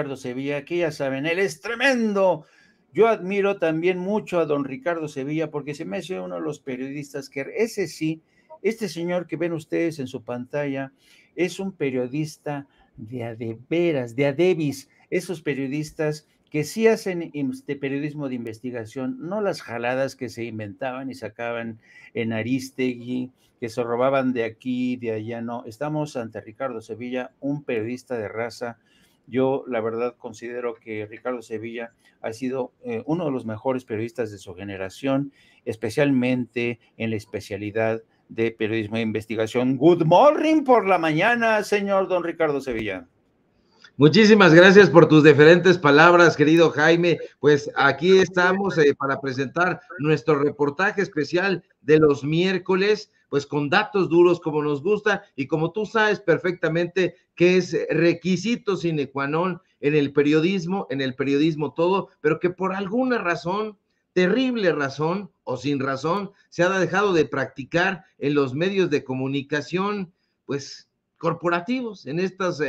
Ricardo Sevilla, que ya saben, él es tremendo. Yo admiro también mucho a don Ricardo Sevilla porque se me hace uno de los periodistas que, ese sí, este señor que ven ustedes en su pantalla, es un periodista de veras, de adebis, esos periodistas que sí hacen periodismo de investigación, no las jaladas que se inventaban y sacaban en Aristegui, que se robaban de aquí, de allá, no. Estamos ante Ricardo Sevilla, un periodista de raza. Yo, la verdad, considero que Ricardo Sevilla ha sido uno de los mejores periodistas de su generación, especialmente en la especialidad de periodismo de investigación. Good morning por la mañana, señor don Ricardo Sevilla. Muchísimas gracias por tus diferentes palabras, querido Jaime. Pues aquí estamos para presentar nuestro reportaje especial de los miércoles, pues con datos duros como nos gusta y como tú sabes perfectamente que es requisito sine qua non en el periodismo todo, pero que por alguna razón, terrible razón o sin razón, se ha dejado de practicar en los medios de comunicación, pues corporativos, en estas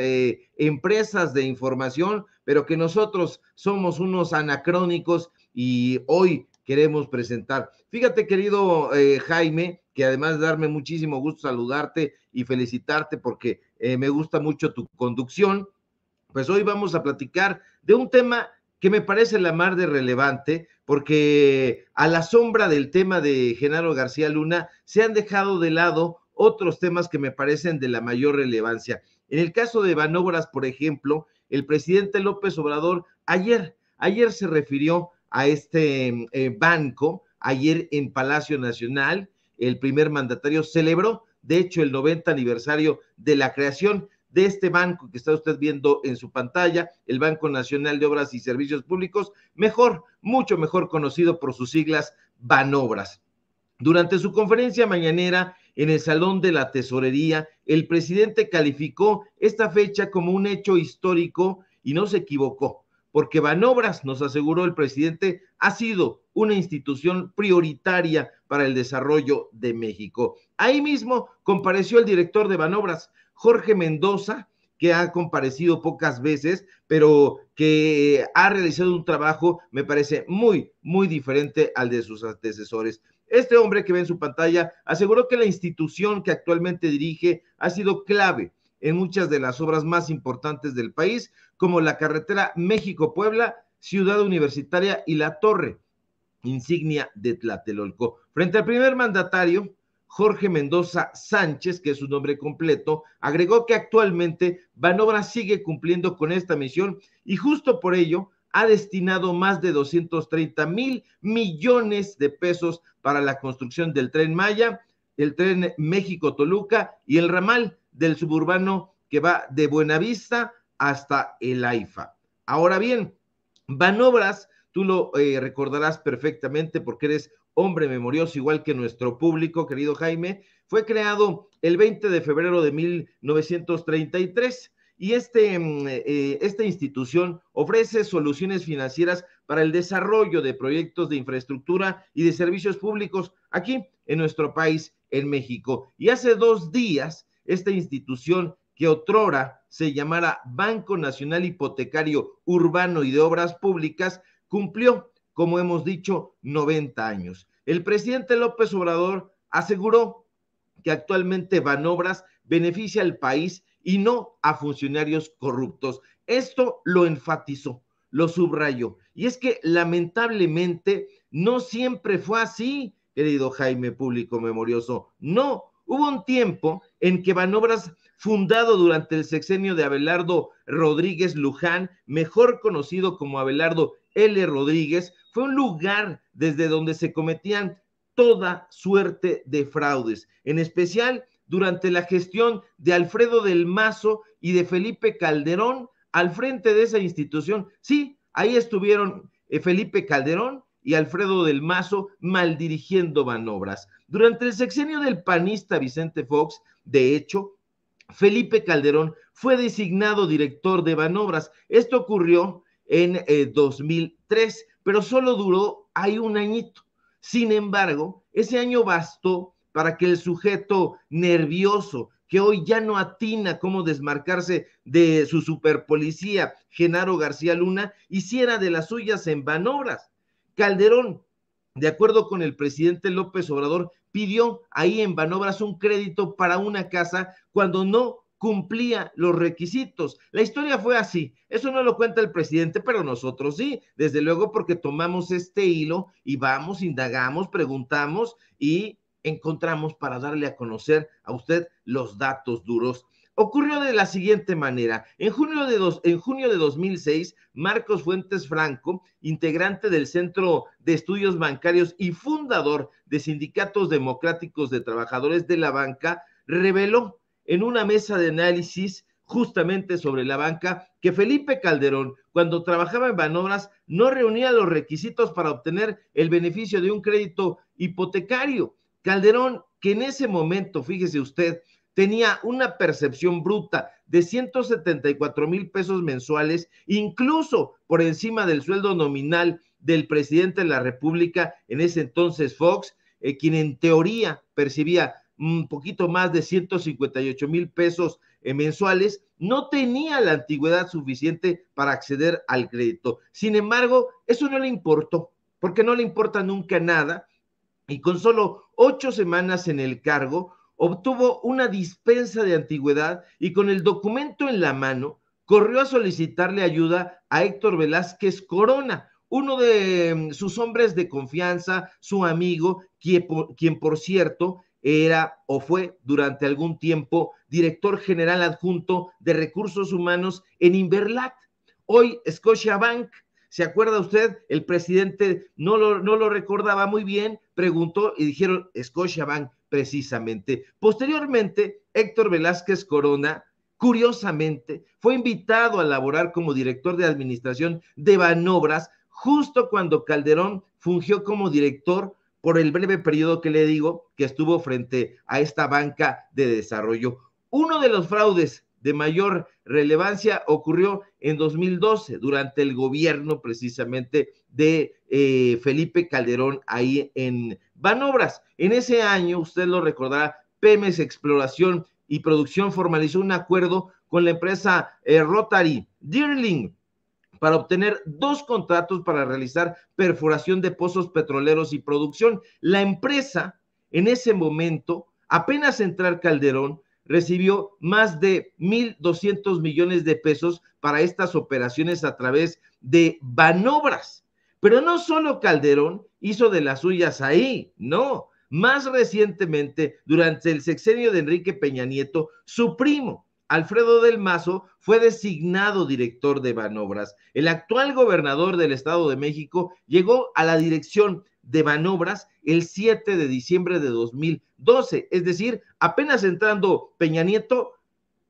empresas de información, pero que nosotros somos unos anacrónicos y hoy queremos presentar. Fíjate, querido Jaime, que además de darme muchísimo gusto saludarte y felicitarte porque me gusta mucho tu conducción, pues hoy vamos a platicar de un tema que me parece la mar de relevante, porque a la sombra del tema de Genaro García Luna se han dejado de lado otros temas que me parecen de la mayor relevancia. En el caso de Banobras, por ejemplo, el presidente López Obrador ayer se refirió a este banco, ayer en Palacio Nacional, el primer mandatario celebró, de hecho, el 90 aniversario de la creación de este banco que está usted viendo en su pantalla, el Banco Nacional de Obras y Servicios Públicos, mucho mejor conocido por sus siglas Banobras. Durante su conferencia mañanera en el Salón de la Tesorería, el presidente calificó esta fecha como un hecho histórico y no se equivocó, porque Banobras, nos aseguró el presidente, ha sido una institución prioritaria para el desarrollo de México. Ahí mismo compareció el director de Banobras, Jorge Mendoza, que ha comparecido pocas veces, pero que ha realizado un trabajo, me parece, muy, muy diferente al de sus antecesores. Este hombre que ve en su pantalla aseguró que la institución que actualmente dirige ha sido clave en muchas de las obras más importantes del país, como la carretera México-Puebla, Ciudad Universitaria y la Torre, insignia de Tlatelolco. Frente al primer mandatario, Jorge Mendoza Sánchez, que es su nombre completo, agregó que actualmente Banobras sigue cumpliendo con esta misión y justo por ello ha destinado más de 230,000 millones de pesos para la construcción del Tren Maya, el Tren México-Toluca y el ramal del suburbano que va de Buenavista hasta el AIFA. Ahora bien, Banobras, tú lo recordarás perfectamente porque eres hombre memorioso, igual que nuestro público, querido Jaime, fue creado el 20 de febrero de 1933 y esta institución ofrece soluciones financieras para el desarrollo de proyectos de infraestructura y de servicios públicos aquí en nuestro país, en México. Y hace 2 días, esta institución que otrora se llamara Banco Nacional Hipotecario Urbano y de Obras Públicas, cumplió, como hemos dicho, 90 años. El presidente López Obrador aseguró que actualmente Banobras beneficia al país y no a funcionarios corruptos. Esto lo enfatizó, lo subrayó. Y es que lamentablemente no siempre fue así, querido Jaime, público memorioso. No, hubo un tiempo en que Banobras, fundado durante el sexenio de Abelardo Rodríguez Luján, mejor conocido como Abelardo L. Rodríguez, fue un lugar desde donde se cometían toda suerte de fraudes, en especial durante la gestión de Alfredo del Mazo y de Felipe Calderón al frente de esa institución. Sí, ahí estuvieron Felipe Calderón y Alfredo del Mazo maldirigiendo Banobras. Durante el sexenio del panista Vicente Fox, de hecho, Felipe Calderón fue designado director de Banobras. Esto ocurrió en 2003, pero solo duró ahí un añito. Sin embargo, ese año bastó para que el sujeto nervioso que hoy ya no atina cómo desmarcarse de su superpolicía, Genaro García Luna, hiciera de las suyas en Banobras. Calderón, de acuerdo con el presidente López Obrador, pidió ahí en Banobras un crédito para una casa cuando no cumplía los requisitos. La historia fue así. Eso no lo cuenta el presidente, pero nosotros sí, desde luego, porque tomamos este hilo y vamos, indagamos, preguntamos y encontramos para darle a conocer a usted los datos duros. Ocurrió de la siguiente manera. En junio de 2006, Marcos Fuentes Franco, integrante del Centro de Estudios Bancarios y fundador de Sindicatos Democráticos de Trabajadores de la Banca, reveló en una mesa de análisis justamente sobre la banca que Felipe Calderón, cuando trabajaba en Banobras, no reunía los requisitos para obtener el beneficio de un crédito hipotecario. Calderón, que en ese momento, fíjese usted, tenía una percepción bruta de 174,000 pesos mensuales, incluso por encima del sueldo nominal del presidente de la República, en ese entonces Fox, quien en teoría percibía un poquito más de 158,000 pesos mensuales, no tenía la antigüedad suficiente para acceder al crédito. Sin embargo, eso no le importó, porque no le importa nunca nada, y con solo 8 semanas en el cargo, obtuvo una dispensa de antigüedad y con el documento en la mano, corrió a solicitarle ayuda a Héctor Velázquez Corona, uno de sus hombres de confianza, su amigo, quien por cierto era o fue durante algún tiempo director general adjunto de recursos humanos en Inverlat, hoy Scotiabank. ¿Se acuerda usted? El presidente no lo recordaba muy bien, preguntó y dijeron Scotiabank precisamente. Posteriormente, Héctor Velázquez Corona, curiosamente, fue invitado a laborar como director de administración de Banobras justo cuando Calderón fungió como director por el breve periodo que le digo que estuvo frente a esta banca de desarrollo. Uno de los fraudes de mayor relevancia ocurrió en 2012, durante el gobierno precisamente de Felipe Calderón ahí en Banobras. En ese año, usted lo recordará, Pemex Exploración y Producción formalizó un acuerdo con la empresa Rotary Dirling para obtener 2 contratos para realizar perforación de pozos petroleros y producción. La empresa, en ese momento, apenas entrar Calderón, recibió más de 1,200 millones de pesos para estas operaciones a través de Banobras. Pero no solo Calderón hizo de las suyas ahí, no. Más recientemente, durante el sexenio de Enrique Peña Nieto, su primo, Alfredo del Mazo, fue designado director de Banobras. El actual gobernador del Estado de México llegó a la dirección de Banobras el 7 de diciembre de 2012, es decir, apenas entrando Peña Nieto,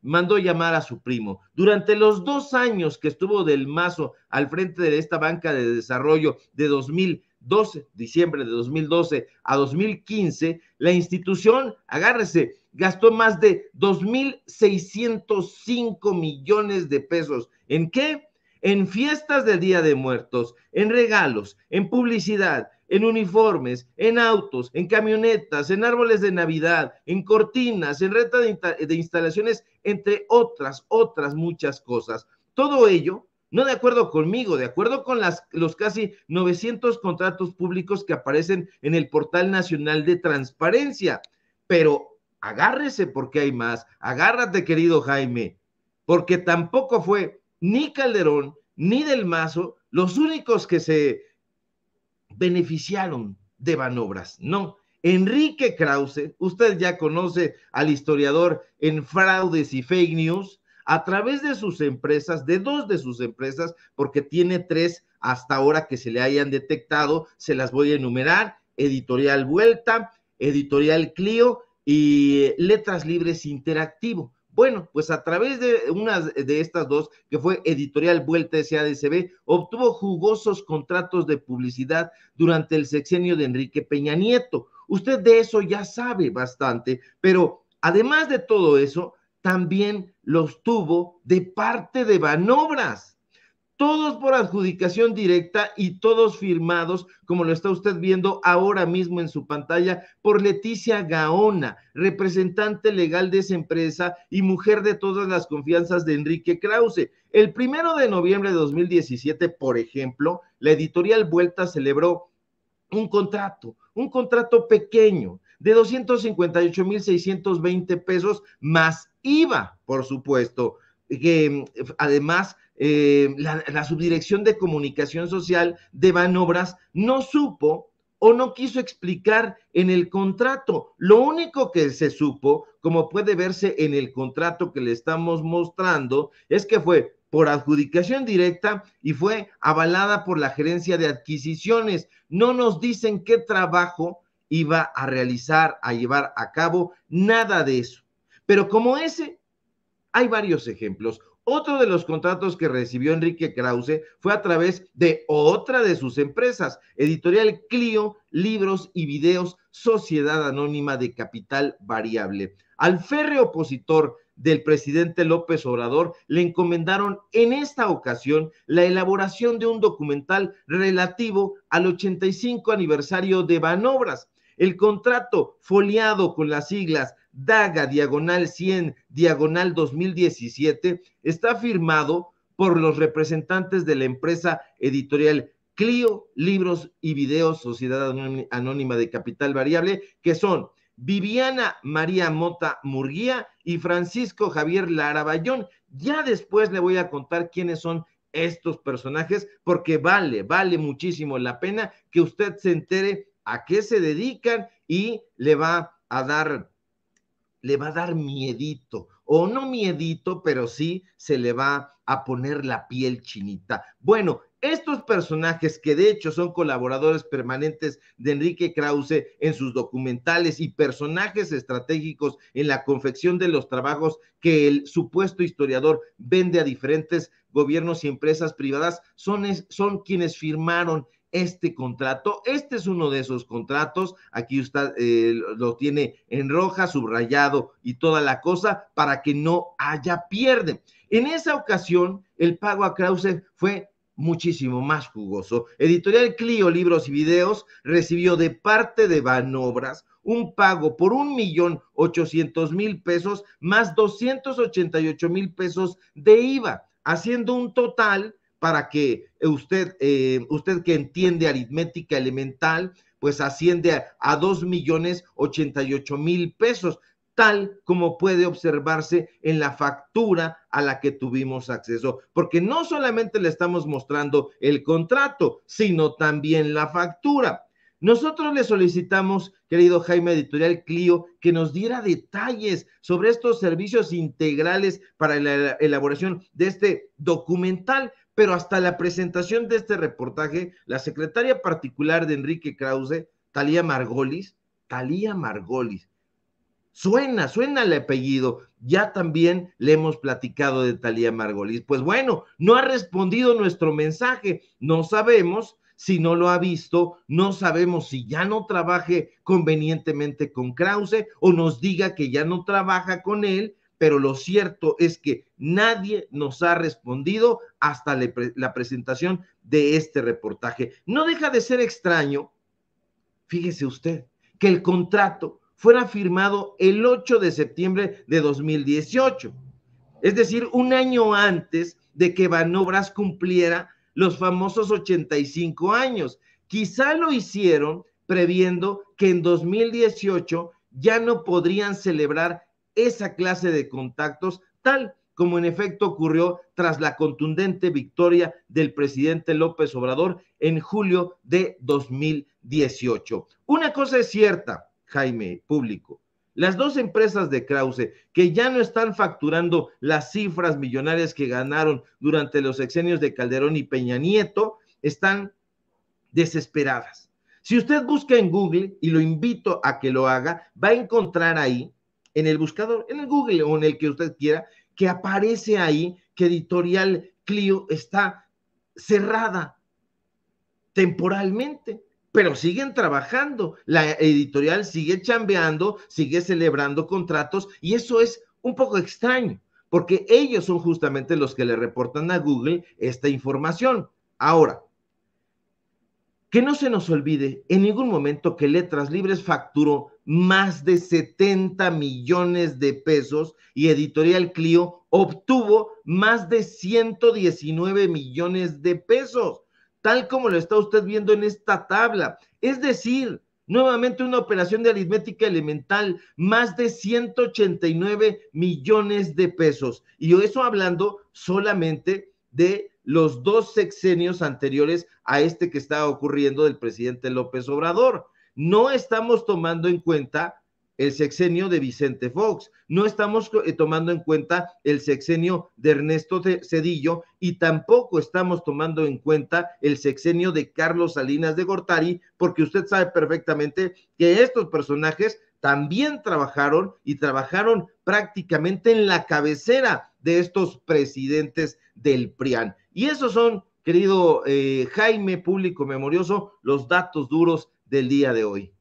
mandó llamar a su primo. Durante los 2 años que estuvo del Mazo al frente de esta banca de desarrollo de 2012, diciembre de 2012 a 2015, la institución, agárrese, gastó más de 2,605 millones de pesos. ¿En qué? En fiestas de Día de Muertos, en regalos, en publicidad, en uniformes, en autos, en camionetas, en árboles de Navidad, en cortinas, en renta de instalaciones, entre otras muchas cosas. Todo ello, no de acuerdo conmigo, de acuerdo con los casi 900 contratos públicos que aparecen en el Portal Nacional de Transparencia. Pero agárrese porque hay más, agárrate querido Jaime, porque tampoco fue ni Calderón ni del Mazo los únicos que se beneficiaron de Banobras, no. Enrique Krause, usted ya conoce al historiador en fraudes y fake news, a través de sus empresas, de 2 de sus empresas, porque tiene 3 hasta ahora que se le hayan detectado, se las voy a enumerar: Editorial Vuelta, Editorial Clio y Letras Libres Interactivo. Bueno, pues a través de una de estas 2, que fue Editorial Vuelta SADCB, obtuvo jugosos contratos de publicidad durante el sexenio de Enrique Peña Nieto. Usted de eso ya sabe bastante, pero además de todo eso, también los tuvo de parte de Banobras. todos por adjudicación directa y todos firmados, como lo está usted viendo ahora mismo en su pantalla, por Leticia Gaona, representante legal de esa empresa y mujer de todas las confianzas de Enrique Krause. El 1 de noviembre de 2017, por ejemplo, la editorial Vuelta celebró un contrato pequeño de 258,620 pesos más IVA, por supuesto, que además la Subdirección de Comunicación Social de Banobras no supo o no quiso explicar en el contrato. Lo único que se supo, como puede verse en el contrato que le estamos mostrando, es que fue por adjudicación directa y fue avalada por la Gerencia de Adquisiciones. No nos dicen qué trabajo iba a realizar, a llevar a cabo, nada de eso. Pero como ese, hay varios ejemplos. Otro de los contratos que recibió Enrique Krause fue a través de otra de sus empresas, Editorial Clio, Libros y Videos, Sociedad Anónima de Capital Variable. Al férreo opositor del presidente López Obrador le encomendaron en esta ocasión la elaboración de un documental relativo al 85 aniversario de Banobras. El contrato foliado con las siglas DAGA diagonal 100 diagonal 2017 está firmado por los representantes de la empresa editorial Clio, Libros y Videos, Sociedad Anónima de Capital Variable, que son Viviana María Mota Murguía y Francisco Javier Lara Bayón. Ya después le voy a contar quiénes son estos personajes, porque vale muchísimo la pena que usted se entere a qué se dedican y le va a dar miedito, o no miedito, pero sí se le va a poner la piel chinita. Bueno, estos personajes que de hecho son colaboradores permanentes de Enrique Krause en sus documentales y personajes estratégicos en la confección de los trabajos que el supuesto historiador vende a diferentes gobiernos y empresas privadas, son quienes firmaron este contrato. Este es uno de esos contratos. Aquí usted lo tiene en roja, subrayado y toda la cosa para que no haya pierde. En esa ocasión, el pago a Krause fue muchísimo más jugoso. Editorial Clio, Libros y Videos recibió de parte de Banobras un pago por 1,800,000 pesos más 288,000 pesos de IVA, haciendo un total para que usted que entiende aritmética elemental, pues asciende a 2,088,000 pesos, tal como puede observarse en la factura a la que tuvimos acceso, porque no solamente le estamos mostrando el contrato, sino también la factura. Nosotros le solicitamos, querido Jaime, Editorial Clio, que nos diera detalles sobre estos servicios integrales para la elaboración de este documental, pero hasta la presentación de este reportaje, la secretaria particular de Enrique Krause, Talía Margolis, suena el apellido, ya también le hemos platicado de Talía Margolis. Pues bueno, no ha respondido nuestro mensaje, no sabemos si no lo ha visto, no sabemos si ya no trabaje convenientemente con Krause o nos diga que ya no trabaja con él, pero lo cierto es que nadie nos ha respondido hasta la presentación de este reportaje. No deja de ser extraño, fíjese usted, que el contrato fuera firmado el 8 de septiembre de 2018, es decir, un año antes de que Banobras cumpliera los famosos 85 años. Quizá lo hicieron previendo que en 2018 ya no podrían celebrar esa clase de contactos, tal como en efecto ocurrió tras la contundente victoria del presidente López Obrador en julio de 2018. Una cosa es cierta, Jaime, público. Las dos empresas de Krause, que ya no están facturando las cifras millonarias que ganaron durante los sexenios de Calderón y Peña Nieto, están desesperadas. Si usted busca en Google, y lo invito a que lo haga, va a encontrar ahí, en el buscador, en el Google o en el que usted quiera, que aparece ahí que Editorial Clio está cerrada temporalmente, pero siguen trabajando, la editorial sigue chambeando, sigue celebrando contratos, y eso es un poco extraño, porque ellos son justamente los que le reportan a Google esta información. Ahora, que no se nos olvide en ningún momento que Letras Libres facturó más de 70 millones de pesos y Editorial Clio obtuvo más de 119 millones de pesos, tal como lo está usted viendo en esta tabla. Es decir, nuevamente una operación de aritmética elemental, más de 189 millones de pesos. Y eso hablando solamente de los 2 sexenios anteriores a este que está ocurriendo del presidente López Obrador. No estamos tomando en cuenta el sexenio de Vicente Fox, no estamos tomando en cuenta el sexenio de Ernesto Zedillo y tampoco estamos tomando en cuenta el sexenio de Carlos Salinas de Gortari, porque usted sabe perfectamente que estos personajes también trabajaron y trabajaron prácticamente en la cabecera de estos presidentes del PRIAN. Y esos son, querido Jaime, público memorioso, los datos duros del día de hoy.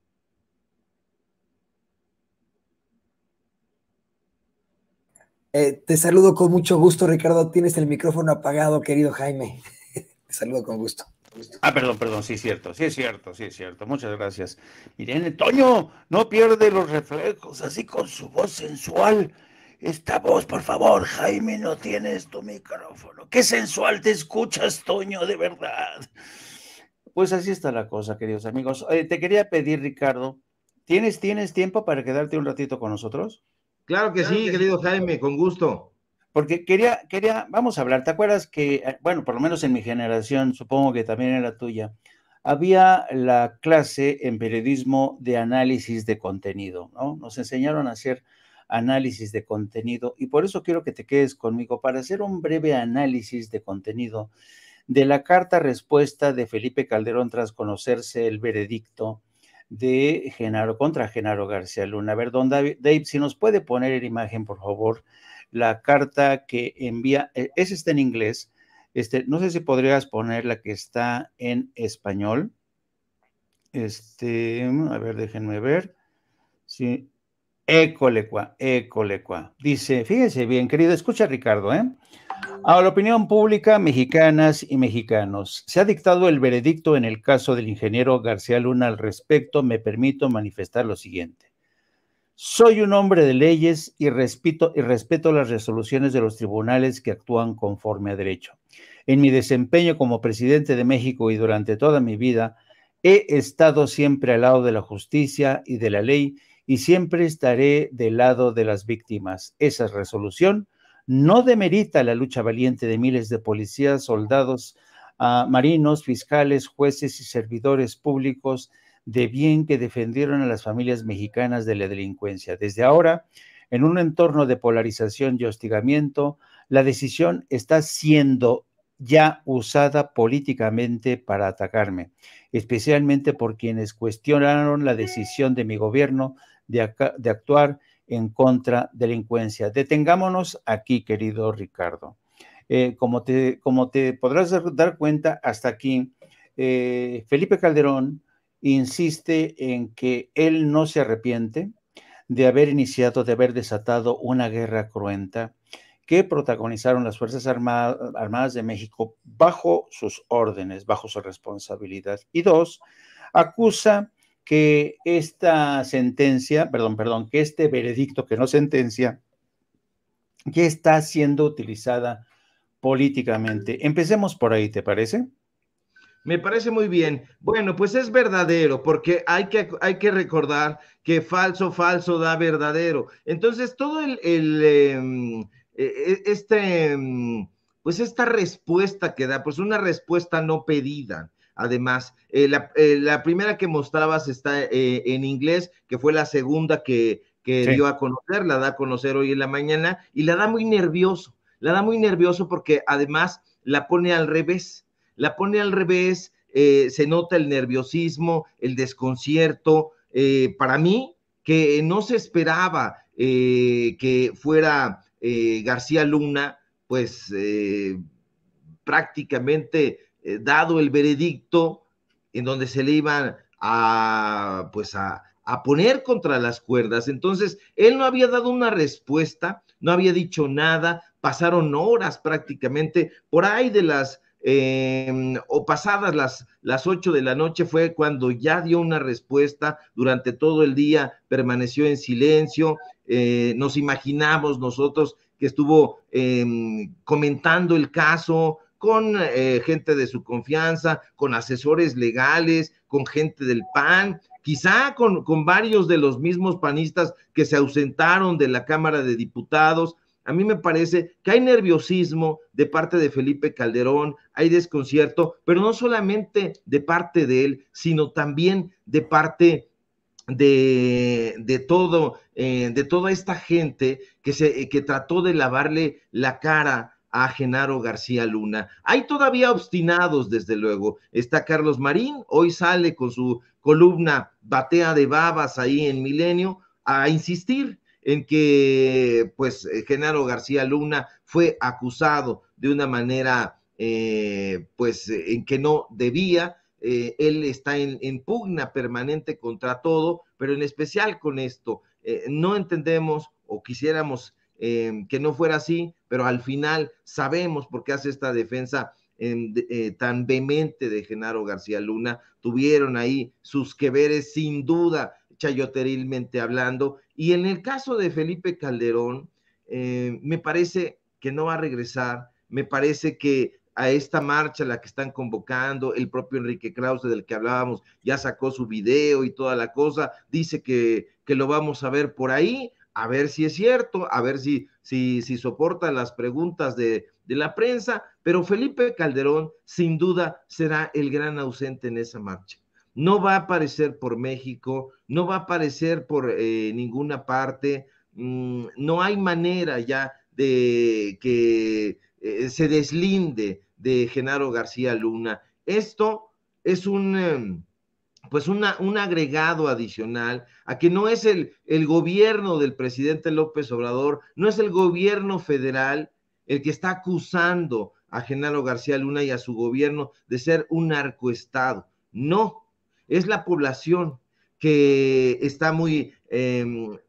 Te saludo con mucho gusto, Ricardo. Tienes el micrófono apagado, querido Jaime. Te saludo con gusto. Perdón, sí es cierto. Muchas gracias. Miren, Toño, no pierde los reflejos, así con su voz sensual. Esta voz, por favor, Jaime, no tienes tu micrófono. Qué sensual te escuchas, Toño, de verdad. Pues así está la cosa, queridos amigos. Te quería pedir, Ricardo, ¿tienes tiempo para quedarte un ratito con nosotros? Claro que sí, querido Jaime, con gusto. Porque vamos a hablar, ¿te acuerdas que, bueno, por lo menos en mi generación, supongo que también en la tuya, había la clase en periodismo de análisis de contenido, ¿no? Nos enseñaron a hacer análisis de contenido y por eso quiero que te quedes conmigo para hacer un breve análisis de contenido de la carta respuesta de Felipe Calderón tras conocerse el veredicto de contra Genaro García Luna. A ver, don Dave, si nos puede poner en imagen, por favor, la carta que envía, esa está en inglés, no sé si podrías poner la que está en español. A ver, déjenme ver. Sí. Écolecua. Dice, fíjense bien, querido, escucha Ricardo, A la opinión pública, mexicanas y mexicanos, se ha dictado el veredicto en el caso del ingeniero García Luna. Al respecto, me permito manifestar lo siguiente. Soy un hombre de leyes y respeto las resoluciones de los tribunales que actúan conforme a derecho. En mi desempeño como presidente de México y durante toda mi vida, he estado siempre al lado de la justicia y de la ley y siempre estaré del lado de las víctimas. Esa resolución no demerita la lucha valiente de miles de policías, soldados, marinos, fiscales, jueces y servidores públicos de bien que defendieron a las familias mexicanas de la delincuencia. Desde ahora, en un entorno de polarización y hostigamiento, la decisión está siendo ya usada políticamente para atacarme, especialmente por quienes cuestionaron la decisión de mi gobierno de actuar en contra de la delincuencia. Detengámonos aquí, querido Ricardo. Como te podrás dar cuenta, hasta aquí, Felipe Calderón insiste en que él no se arrepiente de haber desatado una guerra cruenta que protagonizaron las Fuerzas Armadas de México bajo sus órdenes, bajo su responsabilidad. Y dos, acusa que esta sentencia, que este veredicto, que no sentencia, que está siendo utilizada políticamente. Empecemos por ahí, ¿te parece? Me parece muy bien. Bueno, pues es verdadero, porque hay que recordar que falso da verdadero. Entonces, todo pues esta respuesta que da, pues una respuesta no pedida. Además, la primera que mostrabas está en inglés, que fue la segunda que sí dio a conocer, la da a conocer hoy en la mañana, y la da muy nervioso porque además la pone al revés. Se nota el nerviosismo, el desconcierto. Para mí, que no se esperaba que fuera García Luna, pues prácticamente dado el veredicto en donde se le iban a a poner contra las cuerdas. Entonces, él no había dado una respuesta, no había dicho nada, pasaron horas prácticamente, por ahí de o pasadas las 8 de la noche fue cuando ya dio una respuesta. Durante todo el día permaneció en silencio. Nos imaginamos nosotros que estuvo comentando el caso con gente de su confianza, con asesores legales, con gente del PAN, quizá con varios de los mismos panistas que se ausentaron de la Cámara de Diputados. A mí me parece que hay nerviosismo de parte de Felipe Calderón, hay desconcierto, pero no solamente de parte de él, sino también de parte de toda esta gente que trató de lavarle la cara a Genaro García Luna. Hay todavía obstinados, desde luego. Está Carlos Marín, hoy sale con su columna Batea de Babas ahí en Milenio a insistir en que pues Genaro García Luna fue acusado de una manera pues en que no debía. Él está en pugna permanente contra todo, pero en especial con esto. No entendemos o quisiéramos que no fuera así, pero al final sabemos por qué hace esta defensa tan vehemente de Genaro García Luna. Tuvieron ahí sus que veres, sin duda, chayoterilmente hablando, y en el caso de Felipe Calderón, me parece que no va a regresar, me parece que a esta marcha, la que están convocando, el propio Enrique Krause del que hablábamos, ya sacó su video y toda la cosa, dice que lo vamos a ver por ahí, a ver si es cierto, a ver si soporta las preguntas de la prensa, pero Felipe Calderón sin duda será el gran ausente en esa marcha. No va a aparecer por México, no va a aparecer por ninguna parte, no hay manera ya de que se deslinde de Genaro García Luna. Esto es un agregado adicional a que no es el gobierno del presidente López Obrador, no es el gobierno federal el que está acusando a Genaro García Luna y a su gobierno de ser un narcoestado. No, es la población que está muy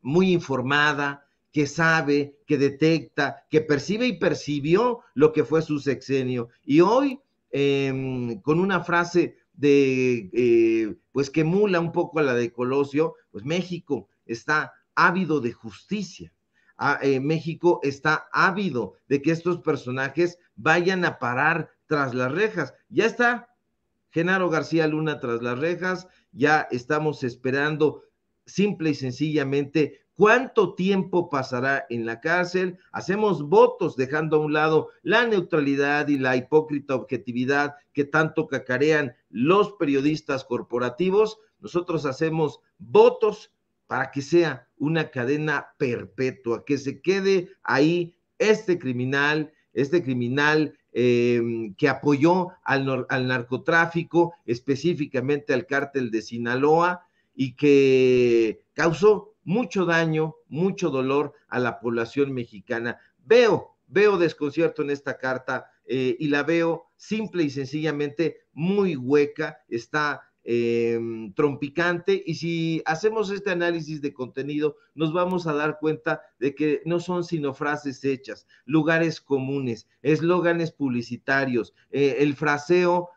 informada, que sabe, que detecta, que percibe y percibió lo que fue su sexenio. Y hoy, con una frase pues que emula un poco a la de Colosio, pues México está ávido de justicia. México está ávido de que estos personajes vayan a parar tras las rejas. Ya está Genaro García Luna tras las rejas, ya estamos esperando simple y sencillamente cuánto tiempo pasará en la cárcel. Hacemos votos dejando a un lado la neutralidad y la hipócrita objetividad que tanto cacarean los periodistas corporativos. Nosotros hacemos votos para que sea una cadena perpetua, que se quede ahí este criminal que apoyó al narcotráfico, específicamente al cártel de Sinaloa, y que causó mucho daño, mucho dolor a la población mexicana. Veo desconcierto en esta carta y la veo simple y sencillamente muy hueca, está trompicante, y si hacemos este análisis de contenido nos vamos a dar cuenta de que no son sino frases hechas, lugares comunes, eslóganes publicitarios, el fraseo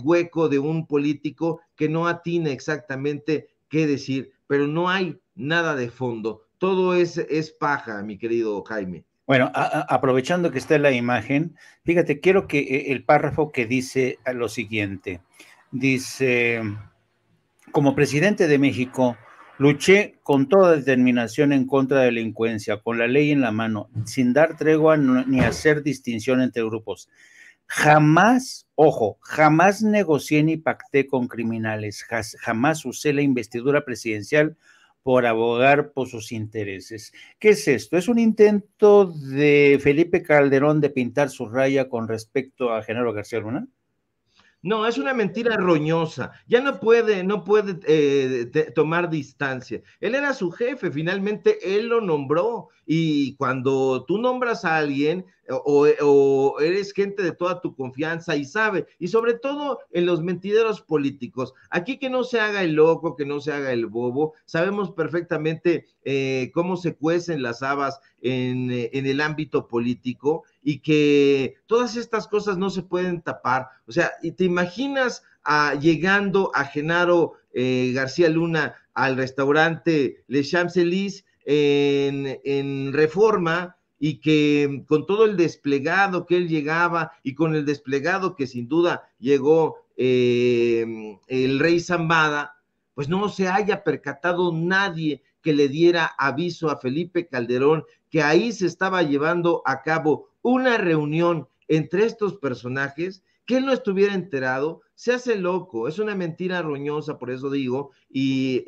hueco de un político que no atina exactamente qué decir, pero no hay nada de fondo, todo es paja, mi querido Jaime. Bueno, aprovechando que está la imagen, fíjate, quiero que el párrafo que dice lo siguiente. Dice, como presidente de México, luché con toda determinación en contra de la delincuencia, con la ley en la mano, sin dar tregua ni hacer distinción entre grupos. Jamás, ojo, jamás negocié ni pacté con criminales, jamás usé la investidura presidencial por abogar por sus intereses. ¿Qué es esto? ¿Es un intento de Felipe Calderón de pintar su raya con respecto a Genaro García Luna? No, es una mentira roñosa. Ya no puede tomar distancia. Él era su jefe, finalmente él lo nombró. Y cuando tú nombras a alguien, o eres gente de toda tu confianza y sabe, y sobre todo en los mentideros políticos. Aquí que no se haga el loco, que no se haga el bobo, sabemos perfectamente cómo se cuecen las habas en el ámbito político y que todas estas cosas no se pueden tapar. O sea, ¿y te imaginas llegando a Genaro García Luna al restaurante Les Champs-Élysées en Reforma, y que con todo el desplegado que él llegaba y con el desplegado que sin duda llegó el rey Zambada, pues no se haya percatado nadie que le diera aviso a Felipe Calderón que ahí se estaba llevando a cabo una reunión entre estos personajes, que él no estuviera enterado. Se hace loco, es una mentira roñosa, por eso digo, y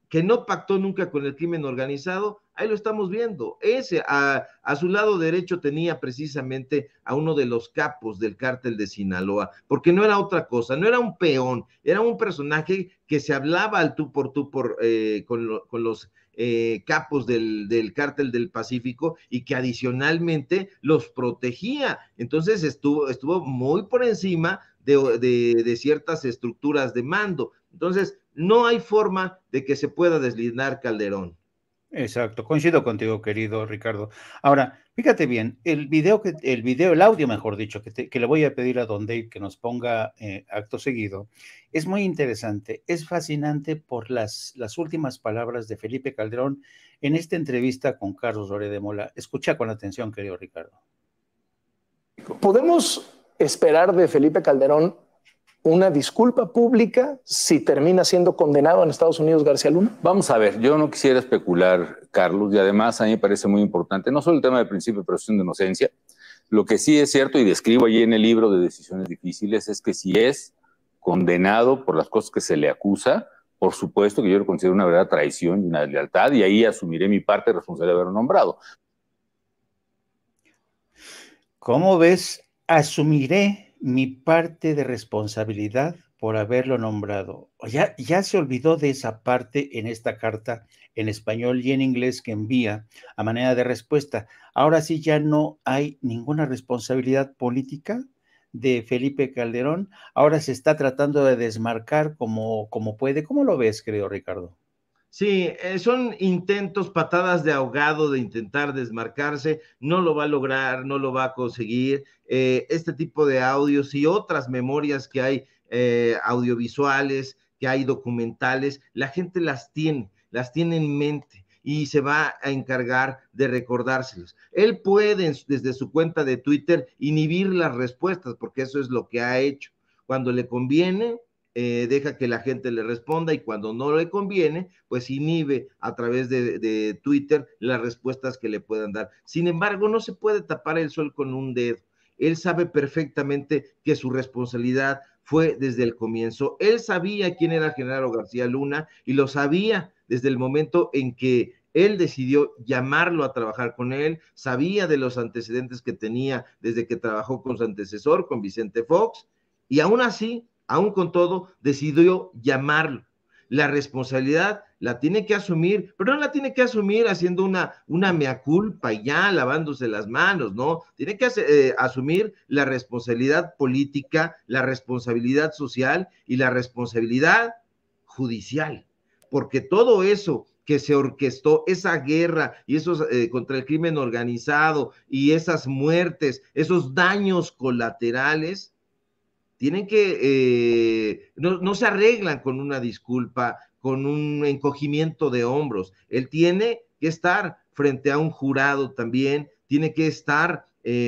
que no pactó nunca con el crimen organizado, ahí lo estamos viendo. Ese, a su lado derecho tenía precisamente a uno de los capos del cártel de Sinaloa, porque no era otra cosa, no era un peón, era un personaje que se hablaba al tú por con los capos del cártel del Pacífico y que adicionalmente los protegía. Entonces estuvo muy por encima de ciertas estructuras de mando. Entonces, no hay forma de que se pueda deslindar Calderón. Exacto, coincido contigo, querido Ricardo. Ahora, fíjate bien, el audio, mejor dicho, que le voy a pedir a Don Dave que nos ponga acto seguido, es muy interesante, es fascinante por las últimas palabras de Felipe Calderón en esta entrevista con Carlos Loret de Mola. Escucha con atención, querido Ricardo. ¿Podemos esperar de Felipe Calderón una disculpa pública si termina siendo condenado en Estados Unidos García Luna? Vamos a ver, yo no quisiera especular, Carlos, y además a mí me parece muy importante, no solo el tema del principio de presunción de inocencia, lo que sí es cierto, y describo allí en el libro de Decisiones Difíciles, es que si es condenado por las cosas que se le acusa, por supuesto que yo lo considero una verdadera traición y una deslealtad, y ahí asumiré mi parte de responsabilidad de haberlo nombrado. ¿Cómo ves? Asumiré mi parte de responsabilidad por haberlo nombrado. Ya se olvidó de esa parte en esta carta en español y en inglés que envía a manera de respuesta. Ahora sí ya no hay ninguna responsabilidad política de Felipe Calderón. Ahora se está tratando de desmarcar como puede. ¿Cómo lo ves, querido Ricardo? Sí, son intentos, patadas de ahogado de intentar desmarcarse, no lo va a lograr, no lo va a conseguir. Este tipo de audios y otras memorias que hay audiovisuales, que hay documentales, la gente las tiene en mente y se va a encargar de recordárselos. Él puede, desde su cuenta de Twitter, inhibir las respuestas, porque eso es lo que ha hecho. Cuando le conviene, deja que la gente le responda, y cuando no le conviene, pues inhibe a través de Twitter las respuestas que le puedan dar. Sin embargo, no se puede tapar el sol con un dedo. Él sabe perfectamente que su responsabilidad fue desde el comienzo. Él sabía quién era Genaro García Luna y lo sabía desde el momento en que él decidió llamarlo a trabajar con él, sabía de los antecedentes que tenía desde que trabajó con su antecesor, con Vicente Fox, y aún así, aún con todo, decidió llamarlo. La responsabilidad la tiene que asumir, pero no la tiene que asumir haciendo una mea culpa y ya lavándose las manos, ¿no? Tiene que asumir la responsabilidad política, la responsabilidad social y la responsabilidad judicial, porque todo eso que se orquestó, esa guerra y esos contra el crimen organizado y esas muertes, esos daños colaterales, tienen que, no se arreglan con una disculpa, con un encogimiento de hombros. Él tiene que estar frente a un jurado también, tiene que estar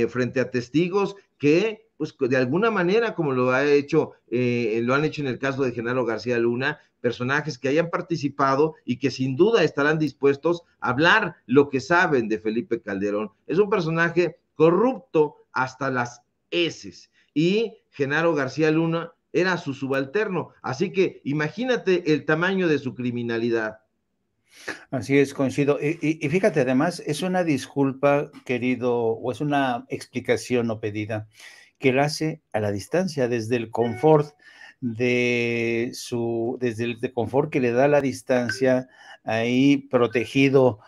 frente a testigos que, pues de alguna manera, como lo han hecho en el caso de Genaro García Luna, personajes que hayan participado y que sin duda estarán dispuestos a hablar lo que saben de Felipe Calderón. Es un personaje corrupto hasta las heces, y Genaro García Luna era su subalterno. Así que imagínate el tamaño de su criminalidad. Así es, coincido. Y fíjate, además, es una disculpa, querido, o es una explicación no pedida, que él hace a la distancia, desde el confort desde el de confort que le da la distancia, ahí protegido,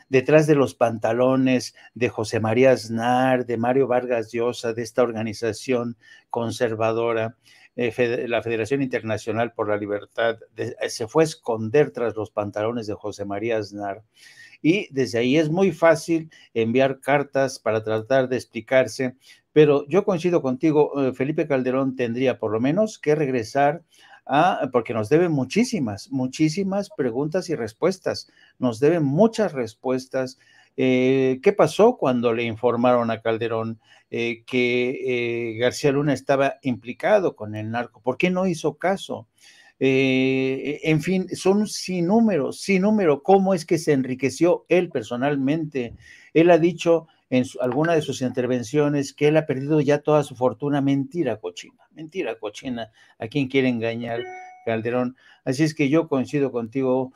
detrás de los pantalones de José María Aznar, de Mario Vargas Llosa, de esta organización conservadora, la Federación Internacional por la Libertad, se fue a esconder tras los pantalones de José María Aznar. Y desde ahí es muy fácil enviar cartas para tratar de explicarse, pero yo coincido contigo, Felipe Calderón tendría por lo menos que regresar porque nos debe muchísimas preguntas y respuestas, nos deben muchas respuestas. ¿Qué pasó cuando le informaron a Calderón que García Luna estaba implicado con el narco? ¿Por qué no hizo caso? En fin, son sin número, cómo es que se enriqueció él personalmente. Él ha dicho en alguna de sus intervenciones que él ha perdido ya toda su fortuna. Mentira cochina, ¿a quién quiere engañar Calderón? Así es que yo coincido contigo,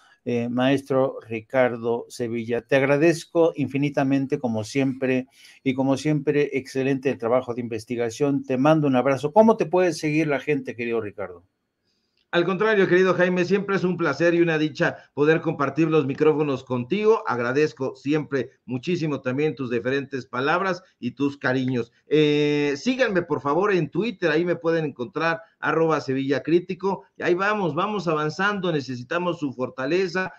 maestro Ricardo Sevilla. Te agradezco infinitamente, como siempre, excelente el trabajo de investigación. Te mando un abrazo. ¿Cómo te puede seguir la gente, querido Ricardo? Al contrario, querido Jaime, siempre es un placer y una dicha poder compartir los micrófonos contigo. Agradezco siempre muchísimo también tus diferentes palabras y tus cariños. Síganme, por favor, en Twitter, ahí me pueden encontrar, @SevillaCrítico. Y ahí vamos avanzando, necesitamos su fortaleza.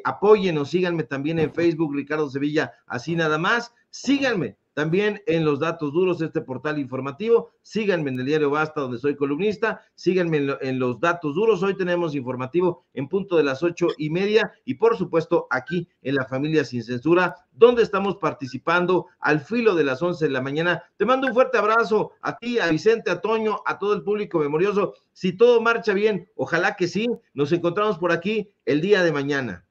Apóyenos, síganme también en Facebook, Ricardo Sevilla, así nada más. Síganme también en Los Datos Duros, este portal informativo. Síganme en el diario Basta, donde soy columnista. Síganme en Los Datos Duros. Hoy tenemos informativo en punto de las 8:30 y por supuesto aquí en La Familia Sin Censura, donde estamos participando al filo de las 11 de la mañana. Te mando un fuerte abrazo a ti, a Vicente, a Toño, a todo el público memorioso. Si todo marcha bien, ojalá que sí, nos encontramos por aquí el día de mañana.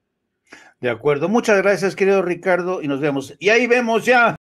De acuerdo, muchas gracias, querido Ricardo, y nos vemos. Y ahí vemos ya